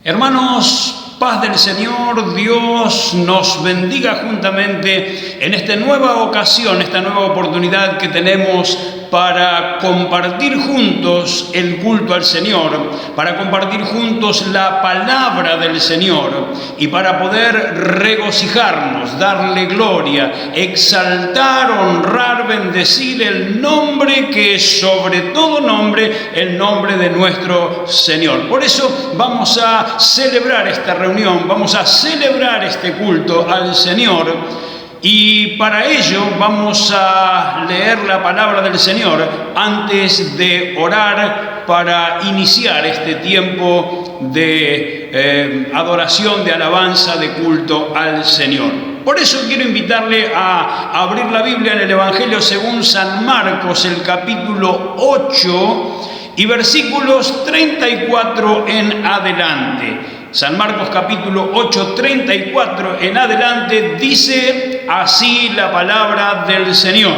Hermanos, paz del Señor, Dios nos bendiga juntamente en esta nueva ocasión, esta nueva oportunidad que tenemos para compartir juntos el culto al Señor, para compartir juntos la palabra del Señor y para poder regocijarnos, darle gloria, exaltar, honrar, bendecir el nombre que es sobre todo nombre, el nombre de nuestro Señor. Por eso vamos a celebrar esta reunión, vamos a celebrar este culto al Señor. Y para ello vamos a leer la palabra del Señor antes de orar para iniciar este tiempo de adoración, de alabanza, de culto al Señor. Por eso quiero invitarle a abrir la Biblia en el Evangelio según San Marcos, el capítulo 8 y versículos 34 en adelante. San Marcos capítulo 8, 34 en adelante dice así la palabra del Señor.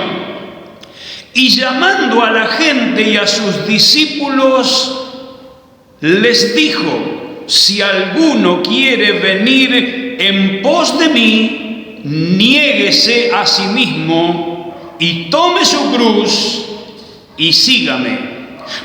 Y llamando a la gente y a sus discípulos, les dijo: si alguno quiere venir en pos de mí, niéguese a sí mismo y tome su cruz y sígame.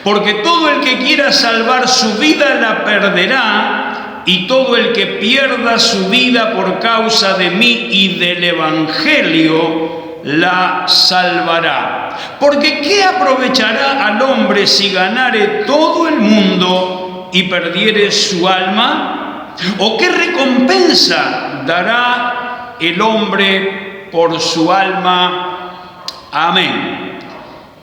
Porque todo el que quiera salvar su vida la perderá, y todo el que pierda su vida por causa de mí y del Evangelio la salvará. Porque ¿qué aprovechará al hombre si ganare todo el mundo y perdiere su alma? ¿O qué recompensa dará el hombre por su alma? Amén.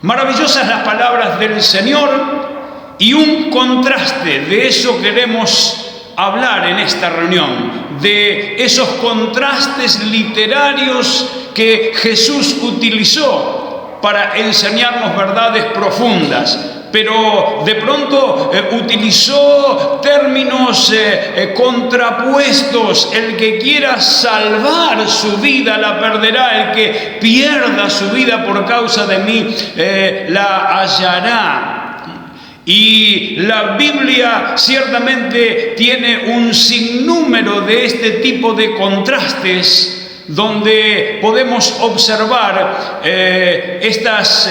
Maravillosas las palabras del Señor y un contraste, de eso queremos hablar en esta reunión, de esos contrastes literarios que Jesús utilizó para enseñarnos verdades profundas. Pero de pronto utilizó términos contrapuestos. El que quiera salvar su vida la perderá, el que pierda su vida por causa de mí la hallará. Y la Biblia ciertamente tiene un sinnúmero de este tipo de contrastes donde podemos observar estas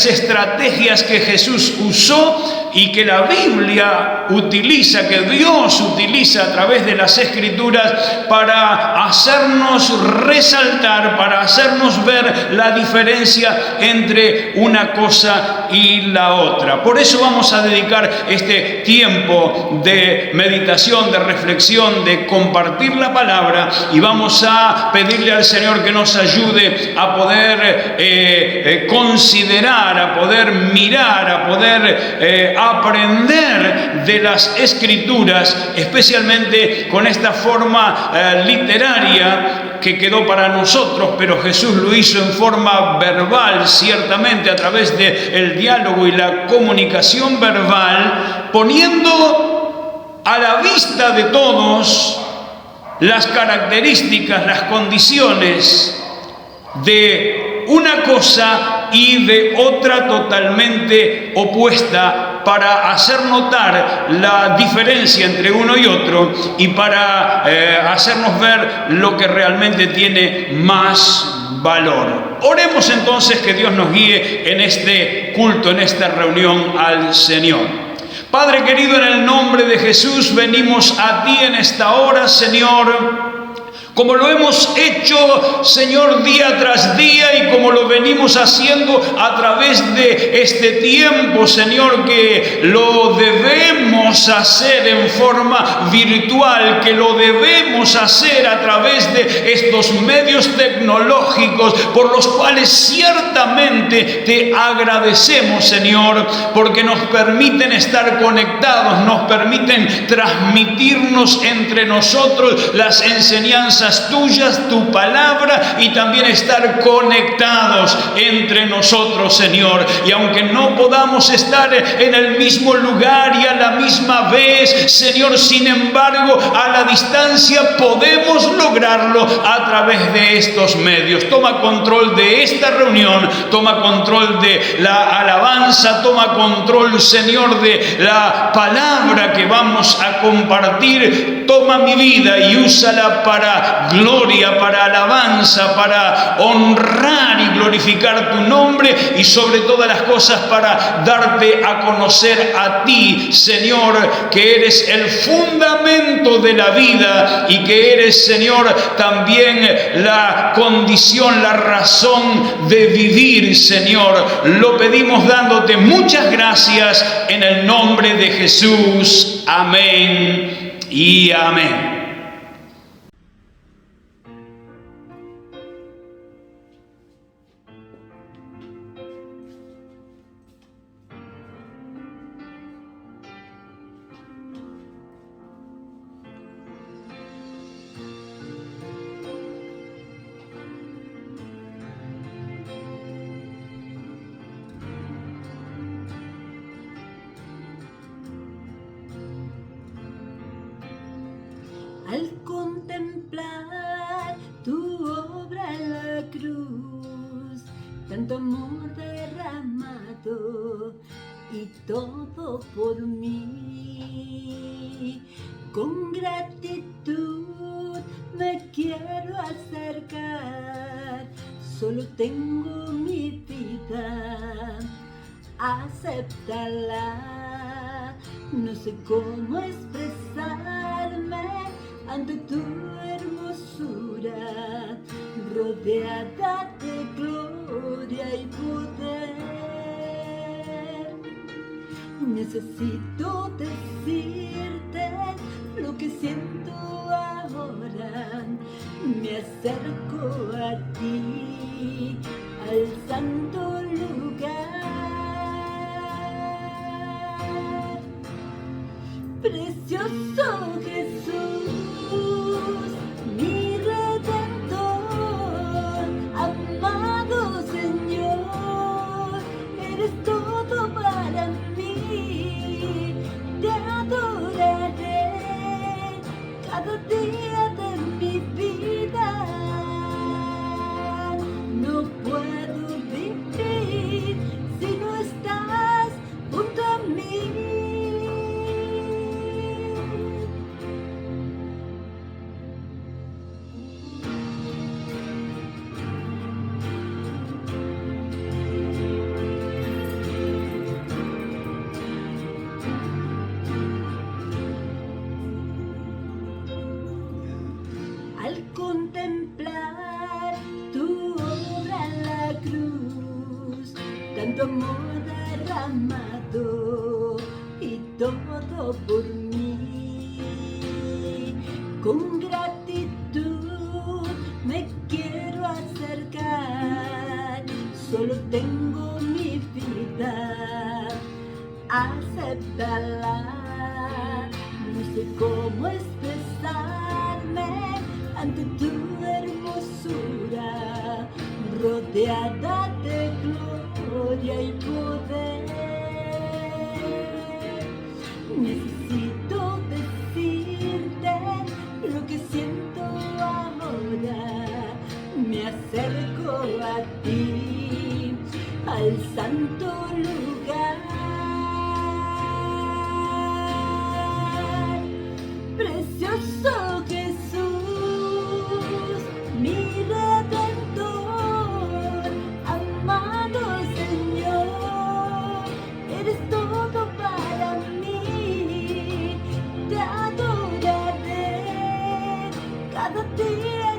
estrategias que Jesús usó y que la Biblia utiliza, que Dios utiliza a través de las Escrituras para hacernos resaltar, para hacernos ver la diferencia entre una cosa y la otra. Por eso vamos a dedicar este tiempo de meditación, de reflexión, de compartir la palabra, y vamos a pedirle al Señor que nos ayude a poder considerar, a poder mirar, a poder aprender de las Escrituras, especialmente con esta forma literaria que quedó para nosotros, pero Jesús lo hizo en forma verbal, ciertamente a través del diálogo y la comunicación verbal, poniendo a la vista de todos las características, las condiciones de una cosa y de otra totalmente opuesta, para hacer notar la diferencia entre uno y otro y para hacernos ver lo que realmente tiene más valor. Oremos entonces que Dios nos guíe en este culto, en esta reunión al Señor. Padre querido, en el nombre de Jesús venimos a ti en esta hora, Señor, como lo hemos hecho, Señor, día tras día y como lo venimos haciendo a través de este tiempo, Señor, que lo debemos hacer en forma virtual, que lo debemos hacer a través de estos medios tecnológicos por los cuales ciertamente te agradecemos, Señor, porque nos permiten estar conectados, nos permiten transmitirnos entre nosotros las enseñanzas tuyas, tu palabra, y también estar conectados entre nosotros, Señor. Y aunque no podamos estar en el mismo lugar y a la misma vez, Señor, sin embargo, a la distancia podemos lograrlo a través de estos medios. Toma control de esta reunión, toma control de la alabanza, toma control, Señor, de la palabra que vamos a compartir. Toma mi vida y úsala para gloria, para alabanza, para honrar y glorificar tu nombre, y sobre todas las cosas para darte a conocer a ti, Señor, que eres el fundamento de la vida y que eres, Señor, también la condición, la razón de vivir, Señor. Lo pedimos dándote muchas gracias en el nombre de Jesús. Amén y amén. Al contemplar tu obra en la cruz, tanto amor derramado y todo por mí, con gratitud me quiero acercar, solo tengo mi vida, acéptala, no sé cómo expresarme ante tu hermosura, rodeada de gloria y poder. Necesito decirte lo que siento ahora, me acerco a ti, al santo lugar. Precioso Jesús, mi Redentor, amado Señor, eres todo para mí, te adoraré cada día de mi vida, no puedo vivir si no estás junto a mí. Al contemplar tu obra en la cruz, tanto amor derramado y todo por mí, con gratitud me quiero acercar, solo tengo mi vida, acéptala, no sé cómo expresarme ante tu hermosura, rodeada de gloria y poder. Necesito decirte lo que siento ahora, me acerco a ti, al santo lugar. Precioso Jesús, mi Redentor, amado Señor, eres todo para mí, te adoraré cada día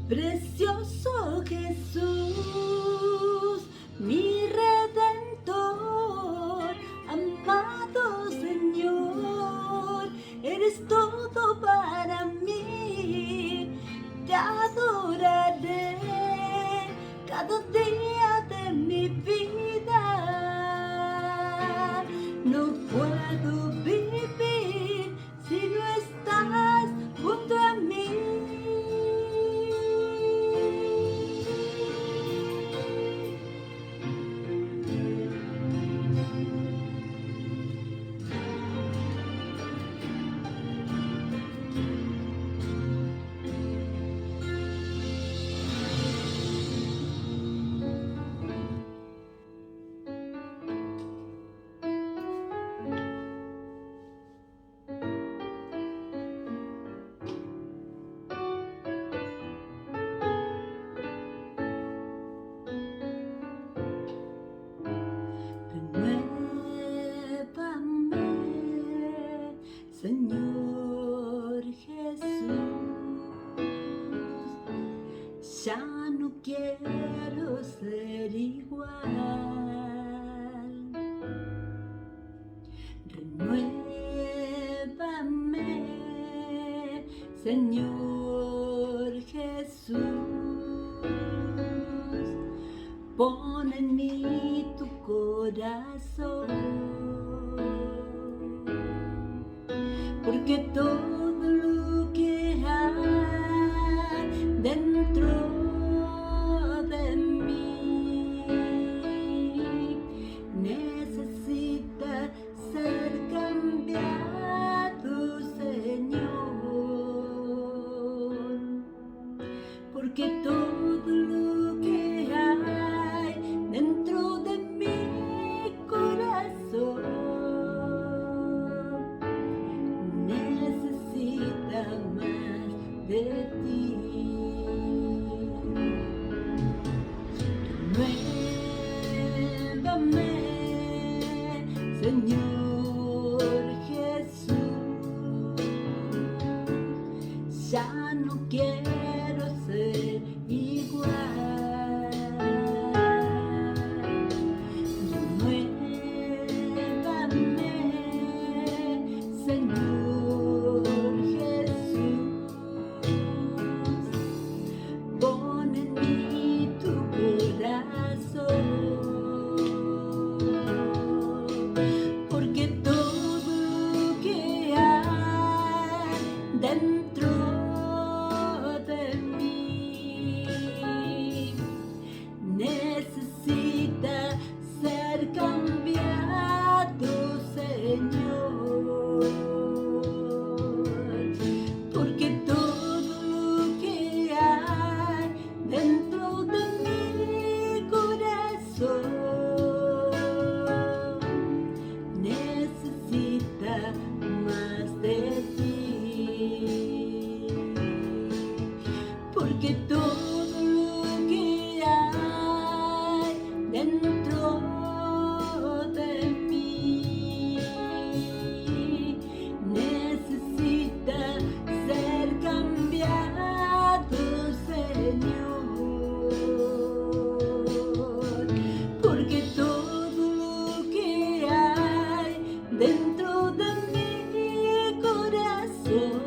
Precioso Jesús, mi Redentor, amado Señor, eres todo para mí. Te adoraré cada día de mi vida. No puedo vivir si no estás junto a mí. Renuévame, Señor Jesús, ya no quiero ser igual. Renuévame, Señor Jesús, pon en mí tu corazón, porque todo lo que hay dentro de mí necesita ser cambiado, Señor, porque todo lo que hay dentro de mi corazón necesita más de ti. Renuévame, Señor Jesús, ya no quiero ser igual. Renuévame, Señor Jesús, pon en mí tu corazón, porque todo lo que hay dentro de mí necesita ser cambiado, Señor, porque todo lo que hay dentro de mi corazón necesita más de ti, porque todo lo que hay dentro de mí necesita ser cambiado, Señor, porque todo lo que hay dentro de mi corazón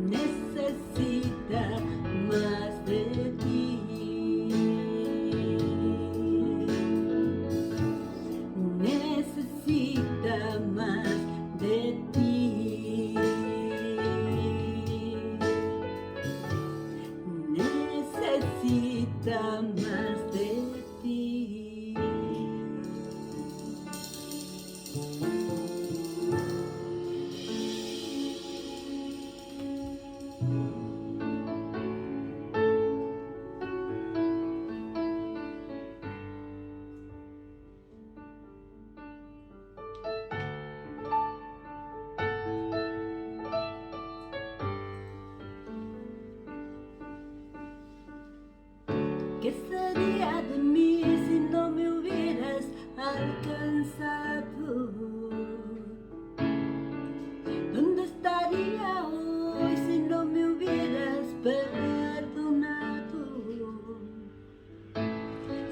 necesita más de ti. Necesita más de ti. Necesita más de ti. ¿Qué sería de mí si no me hubieras alcanzado? ¿Dónde estaría hoy si no me hubieras perdonado.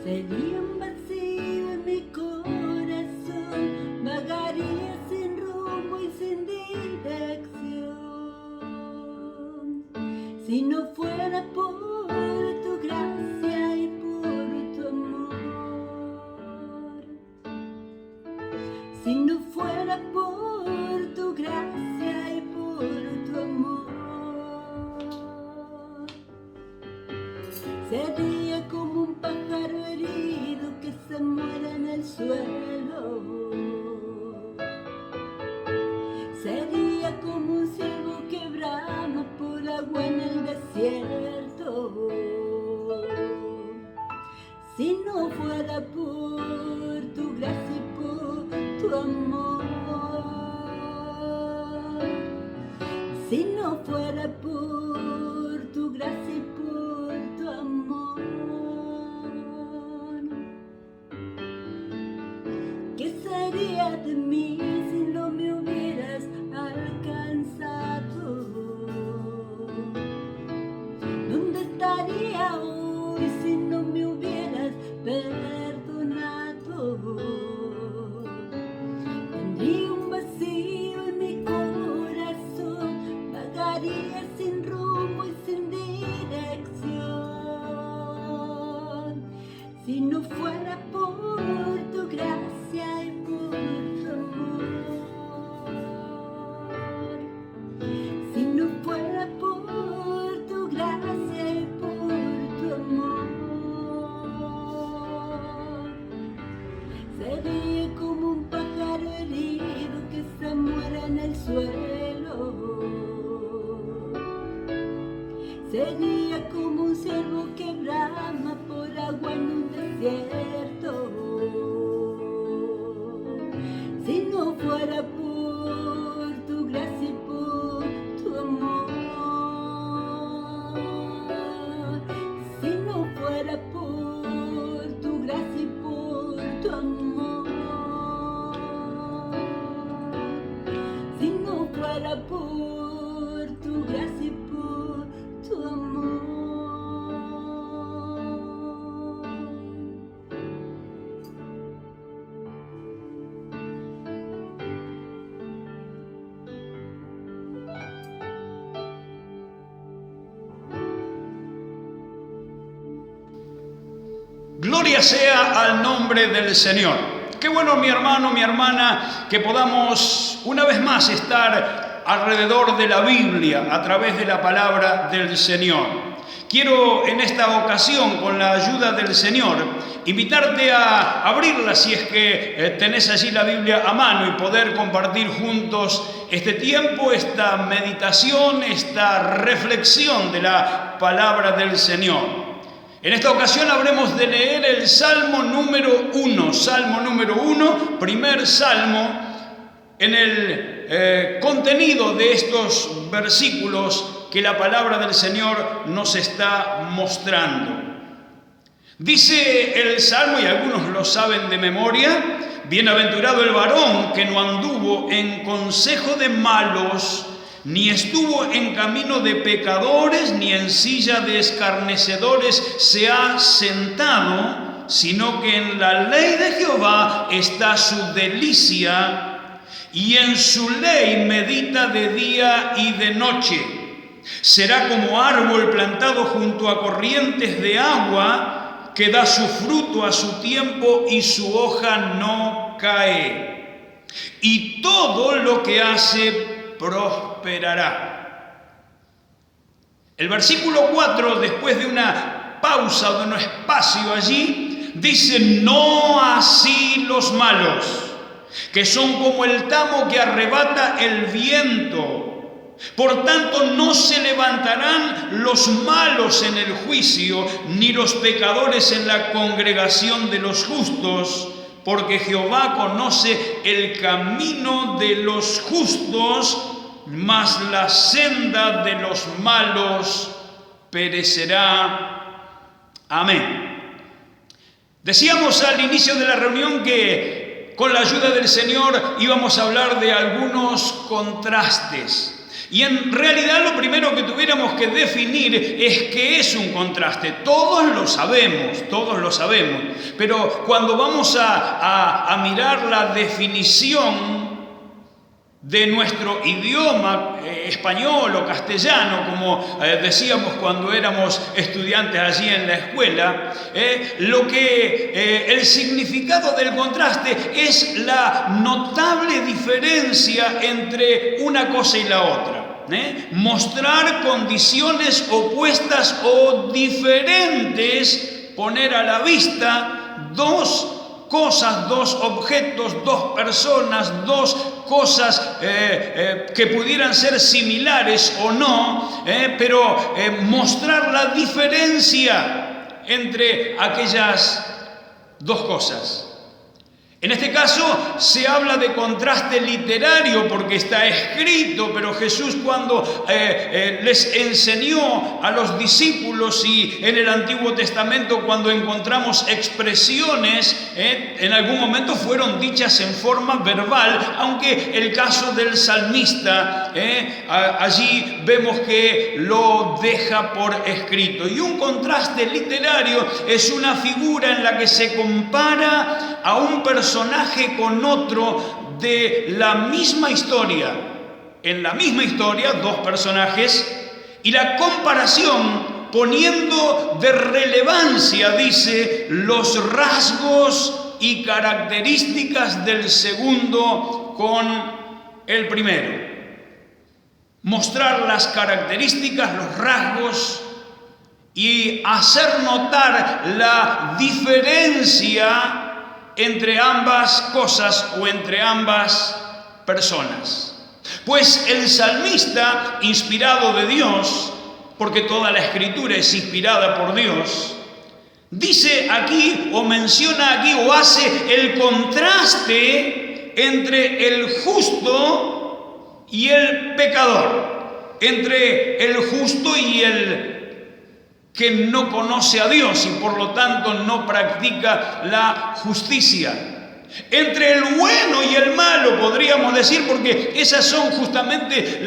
Sería un vacío en mi corazón, vagaría sin rumbo y sin dirección. Si no fuera por tu gracia y por tu amor, si no fuera por tu gracia y por tu amor, sería como un pájaro herido que se muere en el suelo. Sería como un ciervo que brama por agua en el desierto. Si no fuera por tu gracia y por tu amor, si no fuera por tu gracia y por tu amor, ¿qué sería de mí si no me hubieras alcanzado? ¿Dónde estaría hoy si no me hubieras perdonado? Tendría un vacío en mi corazón, vagaría sin rumbo y sin dirección. Si no fuera por tu gracia y por tu amor, si no fuera por tu gracia y por tu amor, sería como un pájaro herido que se muere en el suelo. Sería como un ciervo que brama por agua en un desierto. Si no fuera por tu gracia y por tu amor, si no fuera por tu gracia y por tu amor, si no fuera por tu gracia y por tu amor. Gloria sea al nombre del Señor. Qué bueno, mi hermano, mi hermana, que podamos una vez más estar alrededor de la Biblia a través de la palabra del Señor. Quiero en esta ocasión, con la ayuda del Señor, invitarte a abrirla si es que tenés allí la Biblia a mano y poder compartir juntos este tiempo, esta meditación, esta reflexión de la palabra del Señor. En esta ocasión habremos de leer el Salmo número 1, primer Salmo, en el contenido de estos versículos que la palabra del Señor nos está mostrando. Dice el Salmo, y algunos lo saben de memoria: bienaventurado el varón que no anduvo en consejo de malos, ni estuvo en camino de pecadores, ni en silla de escarnecedores se ha sentado, sino que en la ley de Jehová está su delicia, y en su ley medita de día y de noche. Será como árbol plantado junto a corrientes de agua, que da su fruto a su tiempo y su hoja no cae. Y todo lo que hace prosperará. El versículo 4, después de una pausa, de un espacio allí, dice: no así los malos, que son como el tamo que arrebata el viento. Por tanto, no se levantarán los malos en el juicio, ni los pecadores en la congregación de los justos, porque Jehová conoce el camino de los justos, mas la senda de los malos perecerá. Amén. Decíamos al inicio de la reunión que con la ayuda del Señor íbamos a hablar de algunos contrastes. Y en realidad lo primero que tuviéramos que definir es qué es un contraste. Todos lo sabemos. Pero cuando vamos a mirar la definición de nuestro idioma español o castellano, como decíamos cuando éramos estudiantes allí en la escuela, el significado del contraste es la notable diferencia entre una cosa y la otra. Mostrar condiciones opuestas o diferentes, poner a la vista dos cosas, dos objetos, dos personas, dos cosas que pudieran ser similares o no, pero mostrar la diferencia entre aquellas dos cosas. En este caso se habla de contraste literario porque está escrito, pero Jesús cuando les enseñó a los discípulos, y en el Antiguo Testamento cuando encontramos expresiones, en algún momento fueron dichas en forma verbal, aunque el caso del salmista, allí vemos que lo deja por escrito. Y un contraste literario es una figura en la que se compara a un personaje con otro de la misma historia. En la misma historia, dos personajes, y la comparación poniendo de relevancia, dice, los rasgos y características del segundo con el primero. Mostrar las características, los rasgos, y hacer notar la diferencia entre ambas cosas o entre ambas personas. Pues el salmista, inspirado de Dios, porque toda la escritura es inspirada por Dios, dice aquí o menciona aquí o hace el contraste entre el justo y el pecador, entre el justo y el que no conoce a Dios y por lo tanto no practica la justicia. Entre el bueno y el malo, podríamos decir, porque esas son justamente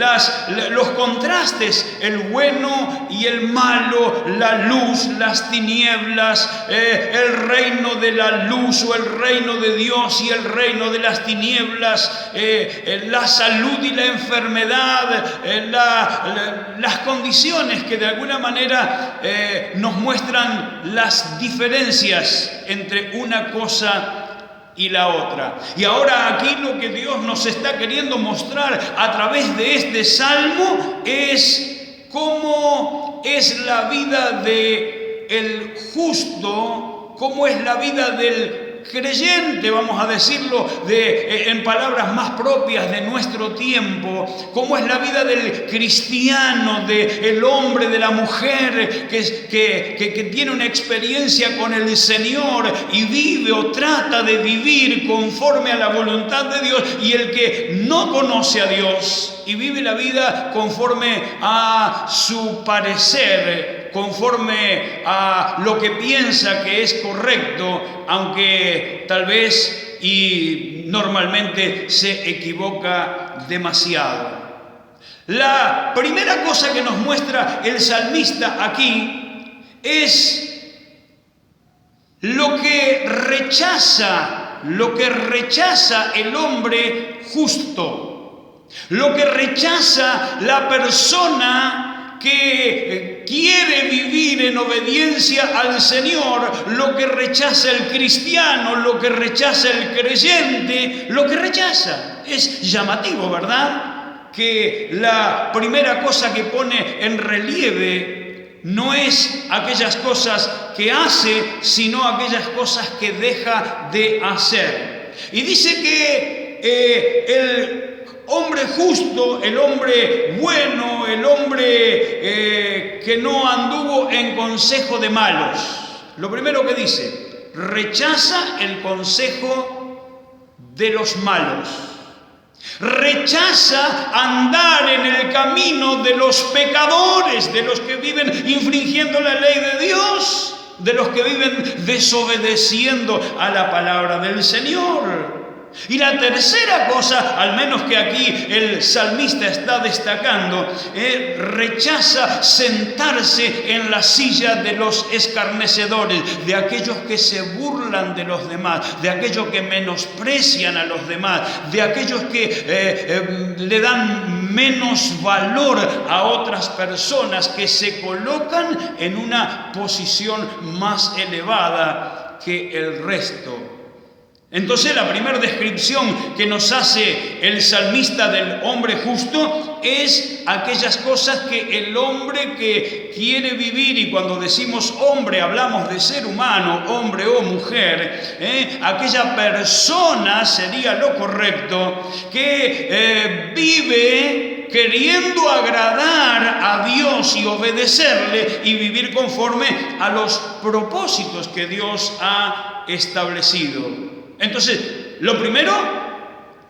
los contrastes, el bueno y el malo, la luz, las tinieblas, el reino de la luz o el reino de Dios y el reino de las tinieblas, la salud y la enfermedad, las condiciones que de alguna manera nos muestran las diferencias entre una cosa y la otra. Y ahora aquí lo que Dios nos está queriendo mostrar a través de este salmo es cómo es la vida del justo, cómo es la vida del creyente, vamos a decirlo en palabras más propias de nuestro tiempo, cómo es la vida del cristiano, del hombre, de la mujer que tiene una experiencia con el Señor y vive o trata de vivir conforme a la voluntad de Dios, y el que no conoce a Dios y vive la vida conforme a su parecer, conforme a lo que piensa que es correcto, aunque tal vez y normalmente se equivoca demasiado. La primera cosa que nos muestra el salmista aquí es lo que rechaza el hombre justo, lo que rechaza la persona que quiere vivir en obediencia al Señor, lo que rechaza el cristiano, lo que rechaza el creyente, lo que rechaza. Es llamativo, ¿verdad? Que la primera cosa que pone en relieve no es aquellas cosas que hace, sino aquellas cosas que deja de hacer. Y dice que el hombre justo, el hombre bueno, el hombre que no anduvo en consejo de malos. Lo primero que dice, rechaza el consejo de los malos. Rechaza andar en el camino de los pecadores, de los que viven infringiendo la ley de Dios, de los que viven desobedeciendo a la palabra del Señor. Y la tercera cosa, al menos que aquí el salmista está destacando, rechaza sentarse en la silla de los escarnecedores, de aquellos que se burlan de los demás, de aquellos que menosprecian a los demás, de aquellos que le dan menos valor a otras personas, que se colocan en una posición más elevada que el resto. Entonces la primera descripción que nos hace el salmista del hombre justo es aquellas cosas que el hombre que quiere vivir, y cuando decimos hombre hablamos de ser humano, hombre o mujer, aquella persona sería lo correcto, que vive queriendo agradar a Dios y obedecerle y vivir conforme a los propósitos que Dios ha establecido. Entonces, lo primero,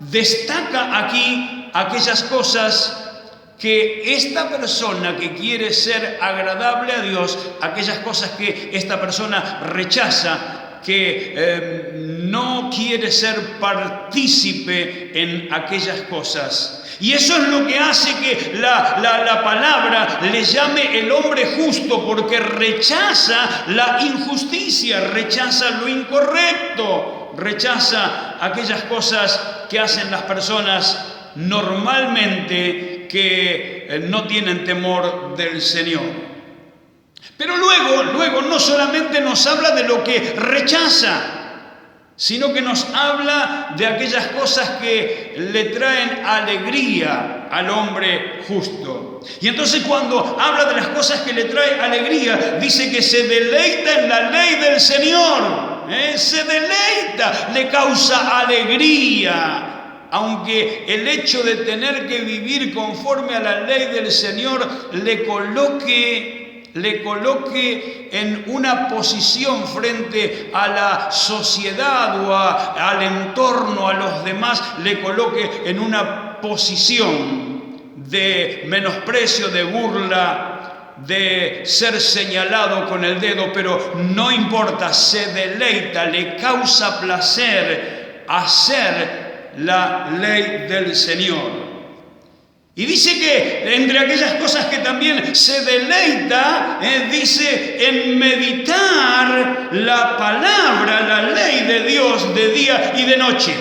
destaca aquí aquellas cosas que esta persona que quiere ser agradable a Dios, aquellas cosas que esta persona rechaza, que no quiere ser partícipe en aquellas cosas. Y eso es lo que hace que la palabra le llame el hombre justo, porque rechaza la injusticia, rechaza lo incorrecto, rechaza aquellas cosas que hacen las personas normalmente que no tienen temor del Señor. Pero luego no solamente nos habla de lo que rechaza, sino que nos habla de aquellas cosas que le traen alegría al hombre justo. Y entonces cuando habla de las cosas que le trae alegría, dice que se deleita en la ley del Señor. Se deleita, le causa alegría. Aunque el hecho de tener que vivir conforme a la ley del Señor le coloque en una posición frente a la sociedad o al entorno, a los demás, le coloque en una posición de menosprecio, de burla, de ser señalado con el dedo, pero no importa, se deleita, le causa placer hacer la ley del Señor. Y dice que entre aquellas cosas que también se deleita, dice en meditar la palabra, la ley de Dios de día y de noche.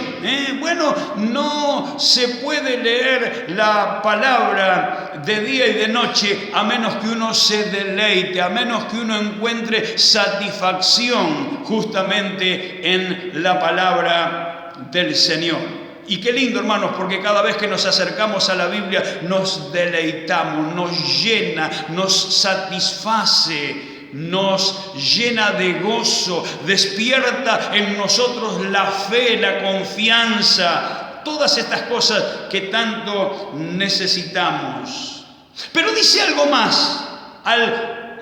Bueno, no se puede leer la palabra de día y de noche a menos que uno se deleite, a menos que uno encuentre satisfacción justamente en la palabra del Señor. Y qué lindo, hermanos, porque cada vez que nos acercamos a la Biblia nos deleitamos, nos llena, nos satisface, nos llena de gozo, despierta en nosotros la fe, la confianza, todas estas cosas que tanto necesitamos. Pero dice algo más al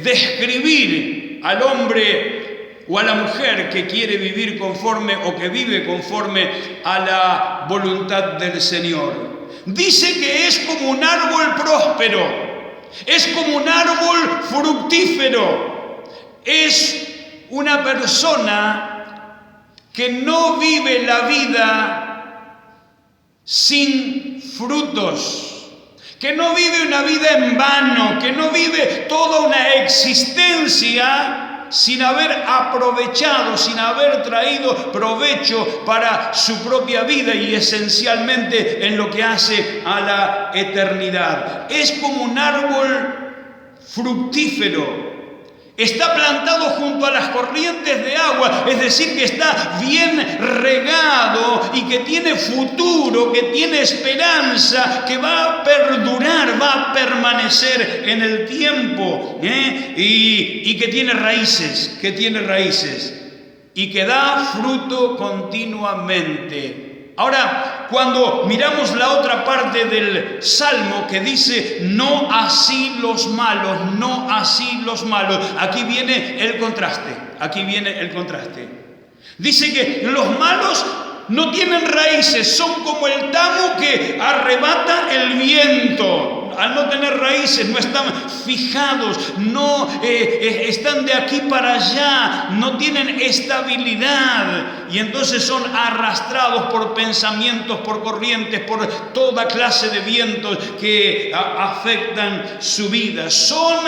describir al hombre o a la mujer que quiere vivir conforme o que vive conforme a la voluntad del Señor. Dice que es como un árbol próspero, es como un árbol fructífero, es una persona que no vive la vida sin frutos, que no vive una vida en vano, que no vive toda una existencia sin haber aprovechado, sin haber traído provecho para su propia vida y esencialmente en lo que hace a la eternidad. Es como un árbol fructífero. Está plantado junto a las corrientes de agua, es decir, que está bien regado y que tiene futuro, que tiene esperanza, que va a perdurar, va a permanecer en el tiempo, y que tiene raíces, y que da fruto continuamente. Ahora, cuando miramos la otra parte del Salmo que dice, no así los malos, no así los malos, aquí viene el contraste, Dice que los malos no tienen raíces, son como el tamo que arrebata el viento. al no tener raíces, no están fijados, no están de aquí para allá, no tienen estabilidad y entonces son arrastrados por pensamientos, por corrientes, por toda clase de vientos que afectan su vida. Son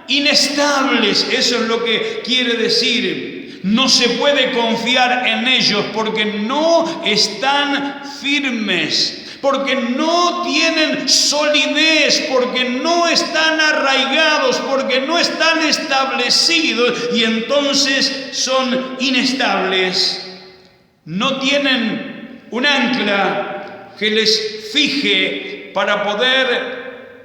inestables, eso es lo que quiere decir. No se puede confiar en ellos porque no están firmes, porque no tienen solidez, porque no están arraigados, porque no están establecidos y entonces son inestables. No tienen un ancla que les fije para poder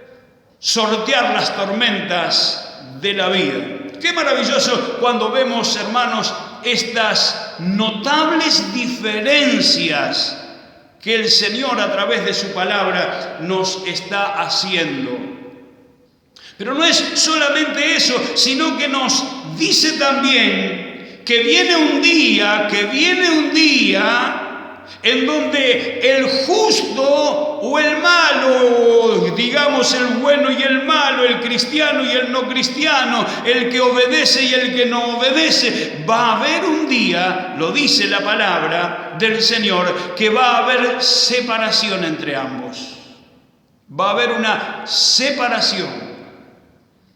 sortear las tormentas de la vida. Qué maravilloso cuando vemos, hermanos, estas notables diferencias que el Señor a través de su palabra nos está haciendo. Pero no es solamente eso, sino que nos dice también que viene un día en donde el justo o el malo, digamos el bueno y el malo, el cristiano y el no cristiano, el que obedece y el que no obedece, va a haber un día, lo dice la palabra del Señor, que va a haber separación entre ambos. Va a haber una separación.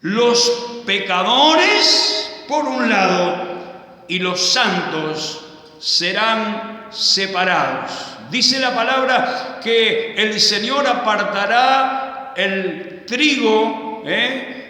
Los pecadores por un lado y los santos serán separados. Dice la palabra que el Señor apartará el trigo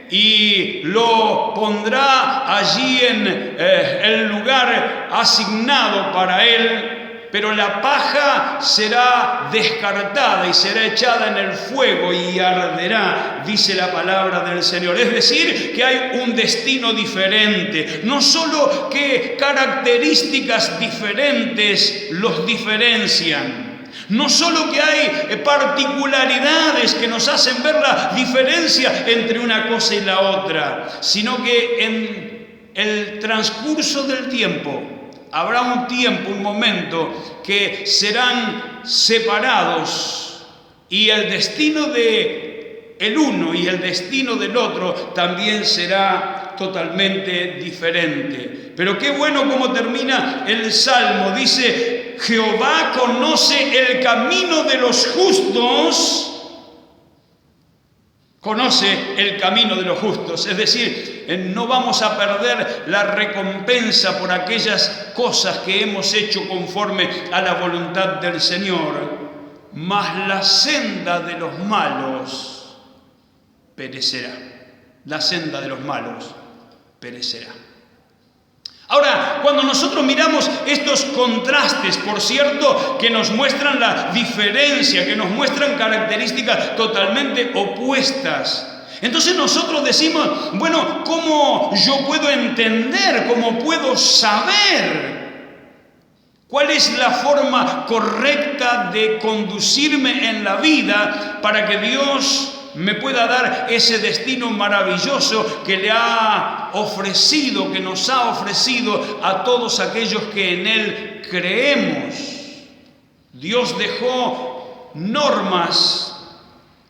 y lo pondrá allí en el lugar asignado para él, pero la paja será descartada y será echada en el fuego y arderá, dice la palabra del Señor. Es decir, que hay un destino diferente. No solo que características diferentes los diferencian, no solo que hay particularidades que nos hacen ver la diferencia entre una cosa y la otra, sino que en el transcurso del tiempo habrá un tiempo, un momento que serán separados y el destino de el uno y el destino del otro también será totalmente diferente. Pero qué bueno cómo termina el Salmo. Dice: Jehová conoce el camino de los justos. Conoce el camino de los justos, es decir, no vamos a perder la recompensa por aquellas cosas que hemos hecho conforme a la voluntad del Señor, mas la senda de los malos perecerá. La senda de los malos perecerá. Ahora, cuando nosotros miramos estos contrastes, por cierto, que nos muestran la diferencia, que nos muestran características totalmente opuestas, entonces nosotros decimos, bueno, ¿cómo yo puedo entender, cómo puedo saber cuál es la forma correcta de conducirme en la vida para que Dios me pueda dar ese destino maravilloso que le ha ofrecido, que nos ha ofrecido a todos aquellos que en Él creemos? Dios dejó normas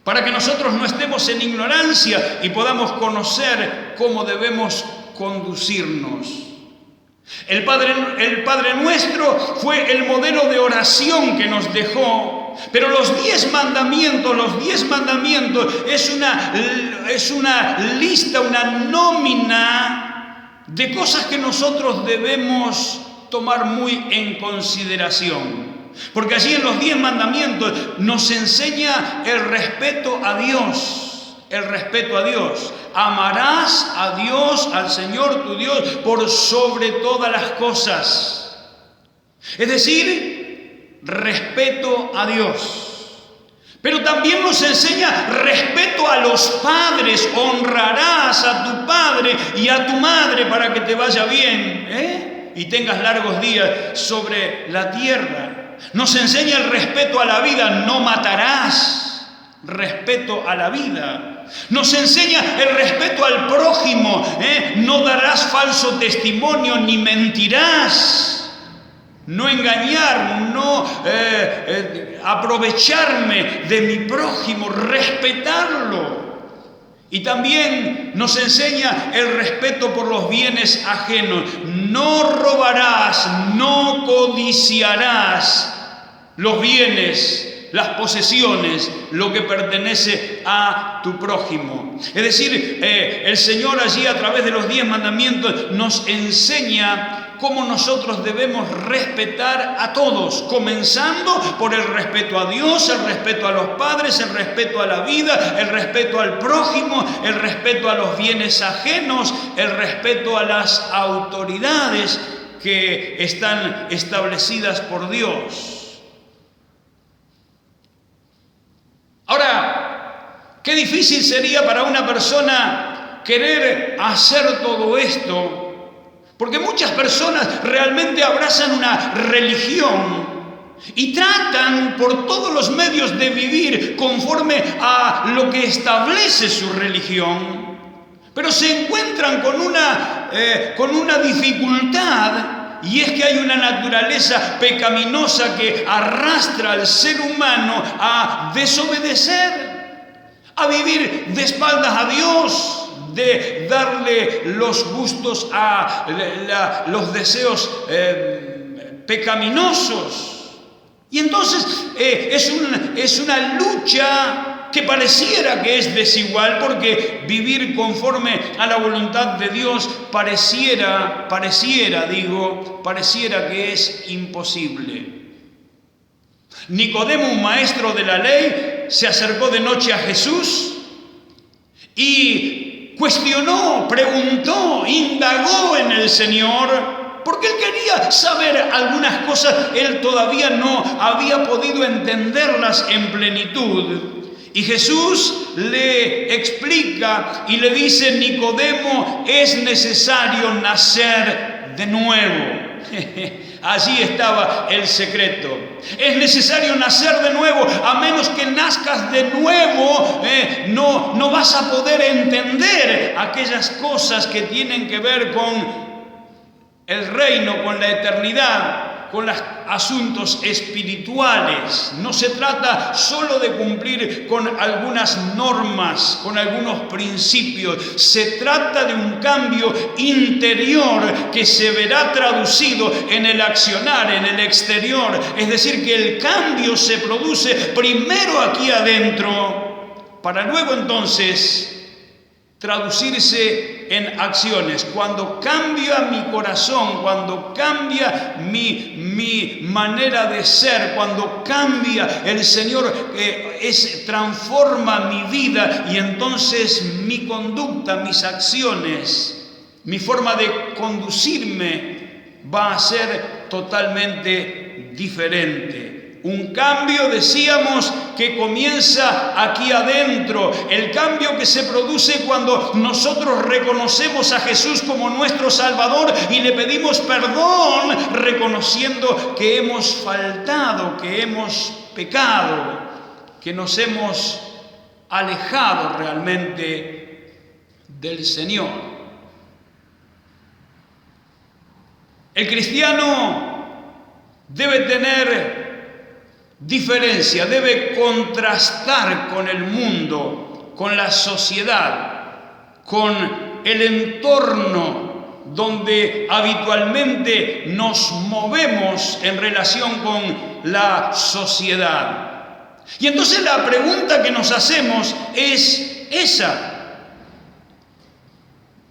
para que nosotros no estemos en ignorancia y podamos conocer cómo debemos conducirnos. El Padre Nuestro fue el modelo de oración que nos dejó. Pero los 10 mandamientos es una lista, una nómina de cosas que nosotros debemos tomar muy en consideración. Porque allí en los 10 mandamientos nos enseña el respeto a Dios. El respeto a Dios. Amarás a Dios, al Señor tu Dios, por sobre todas las cosas. Es decir, respeto a Dios. Pero también nos enseña respeto a los padres. Honrarás a tu padre y a tu madre para que te vaya bien, y tengas largos días sobre la tierra. Nos enseña el respeto a la vida. No matarás. Respeto a la vida. Nos enseña el respeto al prójimo. No darás falso testimonio ni mentirás. no engañar, no aprovecharme de mi prójimo, respetarlo. Y también nos enseña el respeto por los bienes ajenos. No robarás, no codiciarás los bienes, las posesiones, lo que pertenece a tu prójimo. Es decir, el Señor allí a través de los 10 mandamientos nos enseña cómo nosotros debemos respetar a todos, comenzando por el respeto a Dios, el respeto a los padres, el respeto a la vida, el respeto al prójimo, el respeto a los bienes ajenos, el respeto a las autoridades que están establecidas por Dios. Ahora, qué difícil sería para una persona querer hacer todo esto, porque muchas personas realmente abrazan una religión y tratan por todos los medios de vivir conforme a lo que establece su religión, pero se encuentran con una dificultad, y es que hay una naturaleza pecaminosa que arrastra al ser humano a desobedecer, a vivir de espaldas a Dios, de darle los gustos a los deseos pecaminosos. Y entonces es una lucha que pareciera que es desigual, porque vivir conforme a la voluntad de Dios pareciera que es imposible. Nicodemo, un maestro de la ley, se acercó de noche a Jesús y cuestionó, preguntó, indagó en el Señor, porque él quería saber algunas cosas. Él todavía no había podido entenderlas en plenitud. Y Jesús le explica y le dice: Nicodemo, es necesario nacer de nuevo. Allí estaba el secreto. Es necesario nacer de nuevo. A menos que nazcas de nuevo, no vas a poder entender aquellas cosas que tienen que ver con el reino, con la eternidad, con los asuntos espirituales. No se trata solo de cumplir con algunas normas, con algunos principios. Se trata de un cambio interior que se verá traducido en el accionar, en el exterior. Es decir, que el cambio se produce primero aquí adentro, para luego entonces traducirse en acciones. Cuando cambia mi corazón, cuando cambia mi manera de ser, cuando cambia el Señor, transforma mi vida, y entonces mi conducta, mis acciones, mi forma de conducirme va a ser totalmente diferente. Un cambio, decíamos, que comienza aquí adentro. El cambio que se produce cuando nosotros reconocemos a Jesús como nuestro Salvador y le pedimos perdón, reconociendo que hemos faltado, que hemos pecado, que nos hemos alejado realmente del Señor. El cristiano debe tener diferencia, debe contrastar con el mundo, con la sociedad, con el entorno donde habitualmente nos movemos en relación con la sociedad. Y entonces la pregunta que nos hacemos es esa: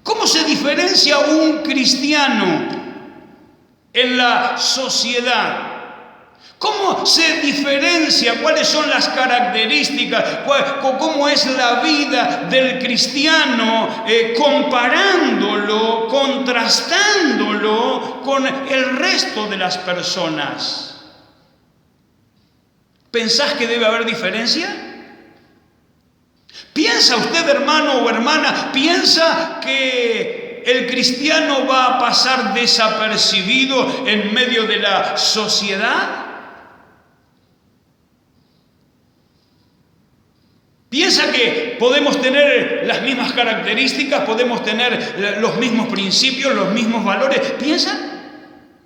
¿cómo se diferencia un cristiano en la sociedad? ¿Cómo se diferencia? ¿Cuáles son las características? ¿Cómo es la vida del cristiano? Comparándolo, contrastándolo con el resto de las personas. ¿Pensás que debe haber diferencia? ¿Piensa usted, hermano o hermana, piensa que el cristiano va a pasar desapercibido en medio de la sociedad? ¿Piensa que podemos tener las mismas características, podemos tener los mismos principios, los mismos valores? ¿Piensa?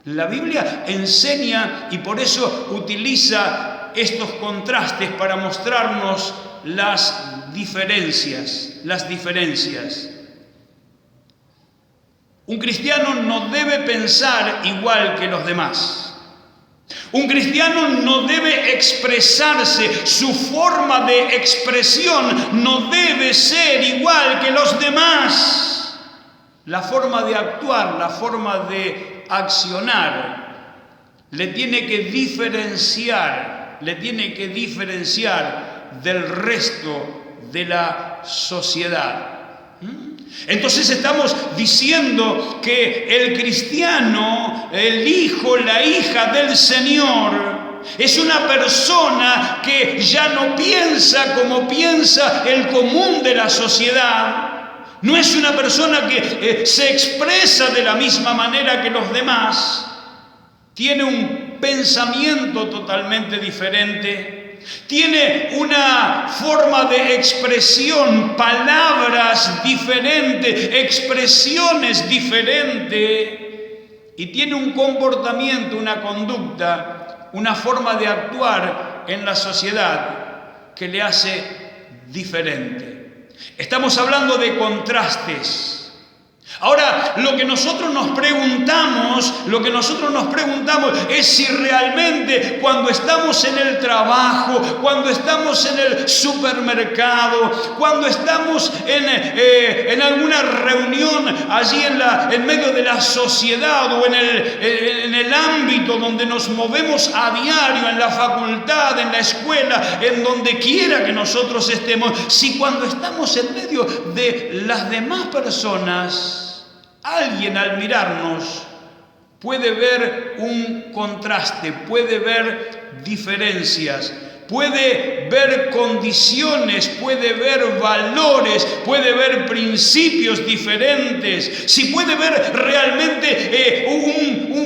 La Biblia enseña y por eso utiliza estos contrastes para mostrarnos las diferencias. Un cristiano no debe pensar igual que los demás. Un cristiano no debe expresarse, su forma de expresión no debe ser igual que los demás. La forma de actuar, la forma de accionar, le tiene que diferenciar del resto de la sociedad. Entonces estamos diciendo que el cristiano, el hijo, la hija del Señor, es una persona que ya no piensa como piensa el común de la sociedad. No es una persona que se expresa de la misma manera que los demás. Tiene un pensamiento totalmente diferente. Tiene una forma de expresión, palabras diferentes, expresiones diferentes. Y tiene un comportamiento, una conducta, una forma de actuar en la sociedad que le hace diferente. Estamos hablando de contrastes. Ahora, lo que nosotros nos preguntamos es si realmente cuando estamos en el trabajo, cuando estamos en el supermercado, cuando estamos en alguna reunión allí en medio de la sociedad o en el ámbito donde nos movemos a diario, en la facultad, en la escuela, en donde quiera que nosotros estemos, si cuando estamos en medio de las demás personas, alguien al mirarnos puede ver un contraste, puede ver diferencias, puede ver condiciones, puede ver valores, puede ver principios diferentes, si puede ver realmente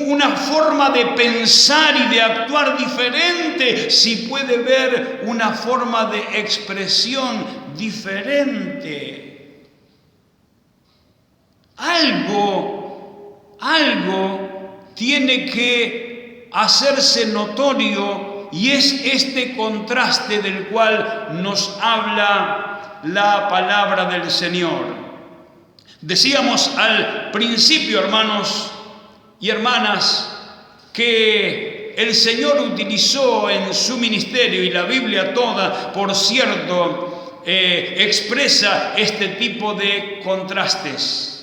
una forma de pensar y de actuar diferente, si puede ver una forma de expresión diferente. Algo tiene que hacerse notorio y es este contraste del cual nos habla la palabra del Señor. Decíamos al principio, hermanos y hermanas, que el Señor utilizó en su ministerio, y la Biblia toda, por cierto, expresa este tipo de contrastes.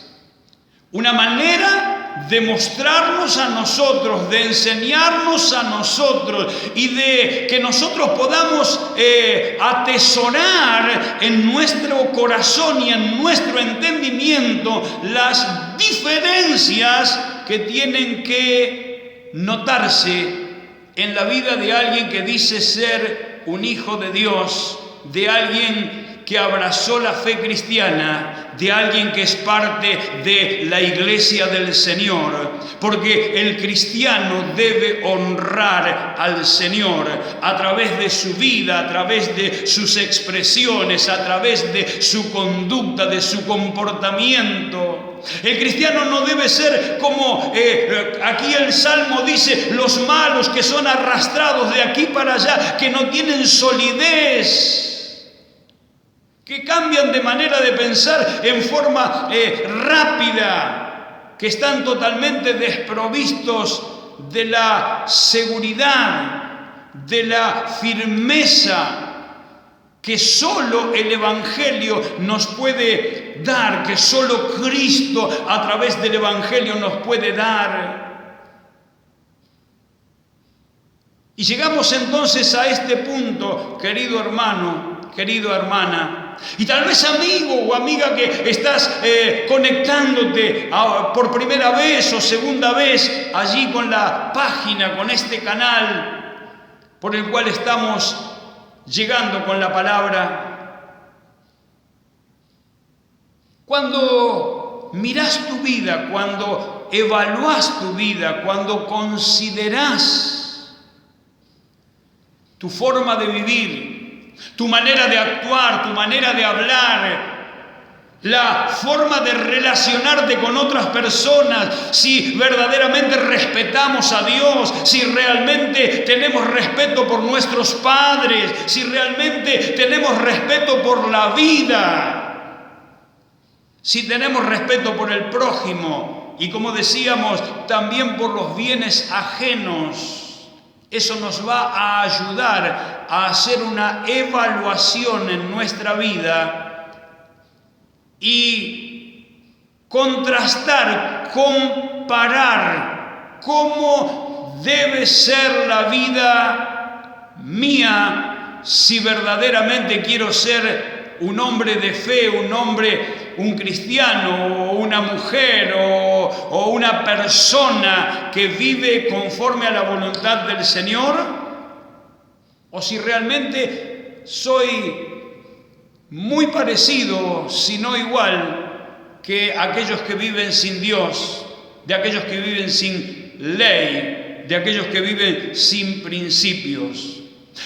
Una manera de mostrarnos a nosotros, de enseñarnos a nosotros y de que nosotros podamos atesorar en nuestro corazón y en nuestro entendimiento las diferencias que tienen que notarse en la vida de alguien que dice ser un hijo de Dios, de alguien que abrazó la fe cristiana, de alguien que es parte de la iglesia del Señor, porque el cristiano debe honrar al Señor a través de su vida, a través de sus expresiones, a través de su conducta, de su comportamiento. El cristiano no debe ser como aquí el Salmo dice, los malos que son arrastrados de aquí para allá, que no tienen solidez, que cambian de manera de pensar en forma rápida, que están totalmente desprovistos de la seguridad, de la firmeza que solo el Evangelio nos puede dar, que solo Cristo a través del Evangelio nos puede dar. Y llegamos entonces a este punto, querido hermano, querida hermana, y tal vez amigo o amiga que estás conectándote por primera vez o segunda vez allí con la página, con este canal por el cual estamos llegando con la palabra. Cuando mirás tu vida, cuando evaluás tu vida, cuando considerás tu forma de vivir, tu manera de actuar, tu manera de hablar, la forma de relacionarte con otras personas, si verdaderamente respetamos a Dios, si realmente tenemos respeto por nuestros padres, si realmente tenemos respeto por la vida, si tenemos respeto por el prójimo y, como decíamos, también por los bienes ajenos. Eso nos va a ayudar a hacer una evaluación en nuestra vida y contrastar, comparar cómo debe ser la vida mía si verdaderamente quiero ser un hombre de fe, un cristiano o una mujer o una persona que vive conforme a la voluntad del Señor, o si realmente soy muy parecido, si no igual, que aquellos que viven sin Dios, de aquellos que viven sin ley, de aquellos que viven sin principios.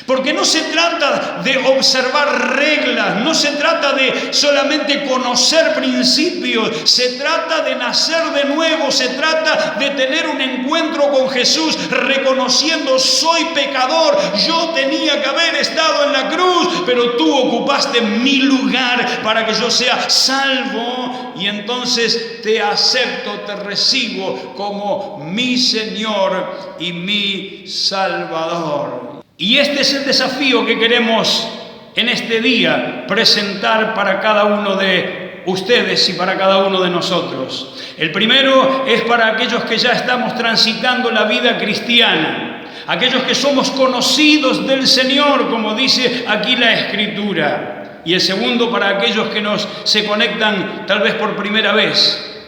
Porque no se trata de observar reglas, no se trata de solamente conocer principios, se trata de nacer de nuevo, se trata de tener un encuentro con Jesús reconociendo: soy pecador, yo tenía que haber estado en la cruz, pero tú ocupaste mi lugar para que yo sea salvo, y entonces te acepto, te recibo como mi Señor y mi Salvador. Y este es el desafío que queremos en este día presentar para cada uno de ustedes y para cada uno de nosotros. El primero es para aquellos que ya estamos transitando la vida cristiana, aquellos que somos conocidos del Señor, como dice aquí la Escritura. Y el segundo para aquellos que se conectan tal vez por primera vez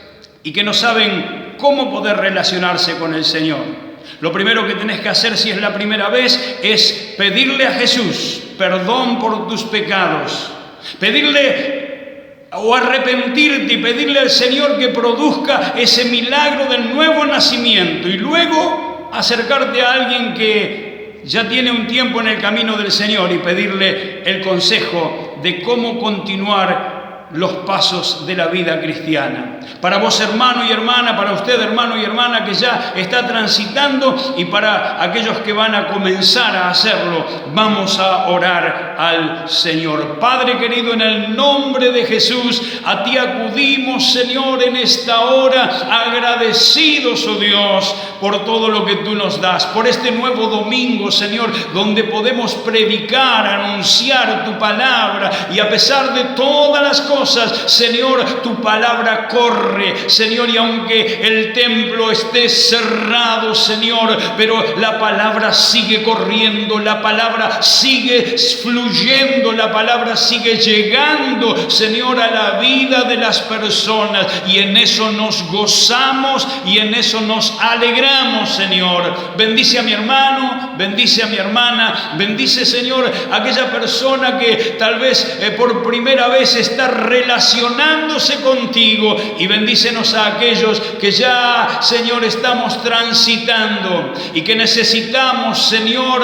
y que no saben cómo poder relacionarse con el Señor. Lo primero que tenés que hacer, si es la primera vez, es pedirle a Jesús perdón por tus pecados. Pedirle o arrepentirte y pedirle al Señor que produzca ese milagro del nuevo nacimiento. Y luego acercarte a alguien que ya tiene un tiempo en el camino del Señor y pedirle el consejo de cómo continuar los pasos de la vida cristiana. Para vos, hermano y hermana, para usted, hermano y hermana, que ya está transitando, y para aquellos que van a comenzar a hacerlo, vamos a orar al Señor. Padre querido, en el nombre de Jesús, a ti acudimos, Señor, en esta hora, agradecidos, oh Dios, por todo lo que tú nos das, por este nuevo domingo, Señor, donde podemos predicar, anunciar tu palabra, y a pesar de todas las cosas, Señor, tu palabra corre, Señor, y aunque el templo esté cerrado, Señor, pero la palabra sigue corriendo, la palabra sigue fluyendo, la palabra sigue llegando, Señor, a la vida de las personas, y en eso nos gozamos y en eso nos alegramos, Señor. Bendice a mi hermano, bendice a mi hermana, bendice, Señor, a aquella persona que tal vez por primera vez está relacionándose contigo, y bendícenos a aquellos que ya, Señor, estamos transitando y que necesitamos, Señor,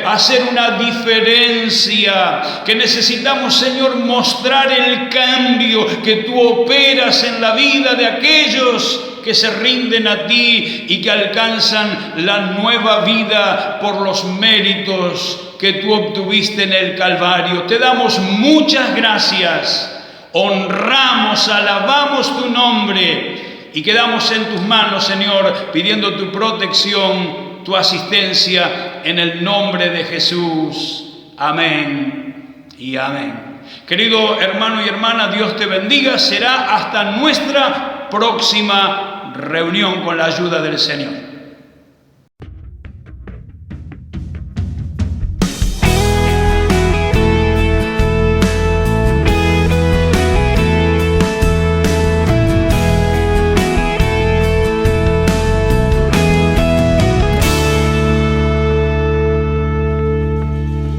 hacer una diferencia, que necesitamos, Señor, mostrar el cambio que tú operas en la vida de aquellos que se rinden a ti y que alcanzan la nueva vida por los méritos que tú obtuviste en el Calvario. Te damos muchas gracias. Honramos, alabamos tu nombre y quedamos en tus manos, Señor, pidiendo tu protección, tu asistencia, en el nombre de Jesús. Amén y amén. Querido hermano y hermana, Dios te bendiga. Será hasta nuestra próxima reunión con la ayuda del Señor.